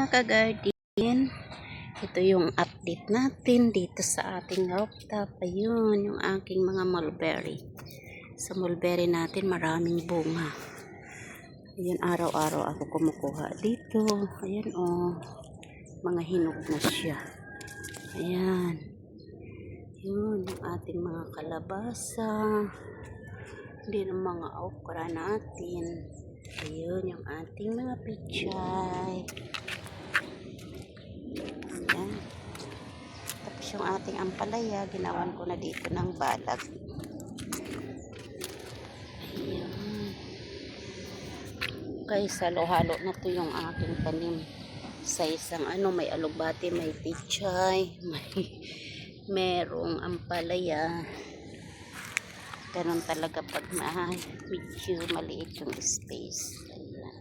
mga ka-garden, ito yung update natin dito sa ating rooftop. Ayun, yung aking mga mulberry. Sa mulberry natin maraming bunga. Ayun, araw-araw ako kumukuha dito. Ayan mga hinog na siya. Ayan. Yun, yung ating mga kalabasa. Hindi ng mga okra natin. Ayun, yung ating mga pichay. Ayan. Tapos yung ating ampalaya, ginawan ko na dito ng balag. Ayan. Okay, salo-halo na to yung aking tanim. Sa isang may alugbati, may pichay, merong ampalaya. Ganun talaga pag medyo maliit yung space. Ayan.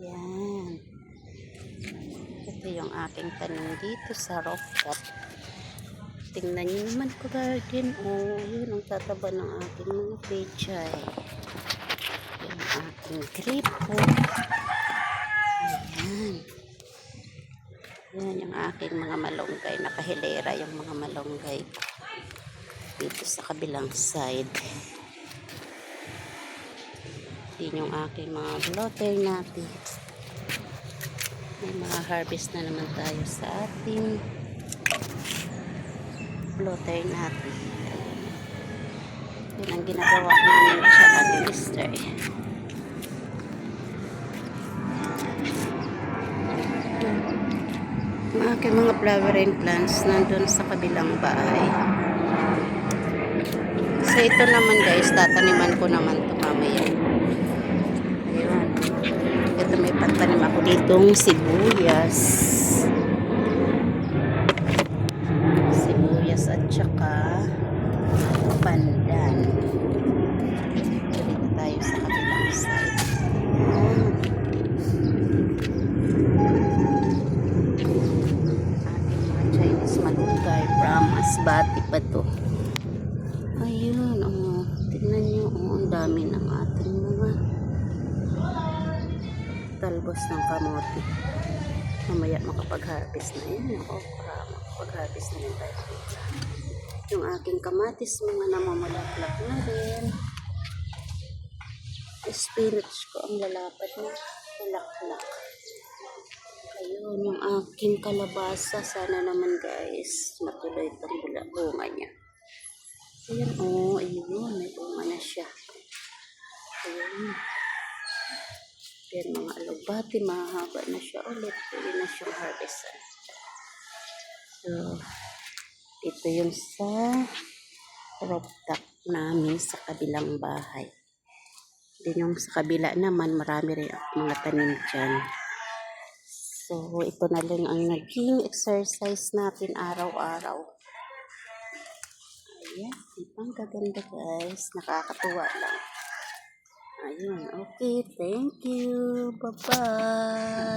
Yan. Ito yung aking tanim dito sa rooftop. Tingnan nyo naman ko garden. Yun ang tataba ng aking mga pechay. Yung aking gripo. Ayan. Yan yung aking mga malunggay. Nakahilera yung mga malunggay dito sa kabilang side. Yun yung aking mga blotter natin. May mga harvest na naman tayo sa ating blotter natin. Yun ang ginagawa namin sa ating mister. Ang aking mga flowering plants nandun sa kabilang bahay. So ito naman guys, tataniman ko naman ito mamaya. Ayun. Ito may patanim ako ditong sibuyas. Sibuyas at saka pandan. Dito tayo sa kabilang side. Ating mga Chinese malunggay from Masbate pa to. Ayun, tignan nyo, ang dami ng ating mga talbos ng kamote. Mamaya makapag-harvest na yan. Makapag-harvest na yan tayo. Yung aking kamatis, mga namamulaklak na rin. Spinach ko ang lalapad na bulaklak. Ayun, yung aking kalabasa. Sana naman guys, matuloy itong bunga niya. Ayan, ayun, may bunga na siya. Ayan. Ayan, mga alugbati, mahaba na siya ulit. Pwede na siyang harvestan. So, ito yung sa rooftop namin sa kabilang bahay. Then yung sa kabila naman, marami rin mga tanim dyan. So, ito na lang ang naging exercise natin araw-araw. Ayan, ang gaganda guys. Nakakatuwa lang. Ayun, okay. Thank you. Bye-bye.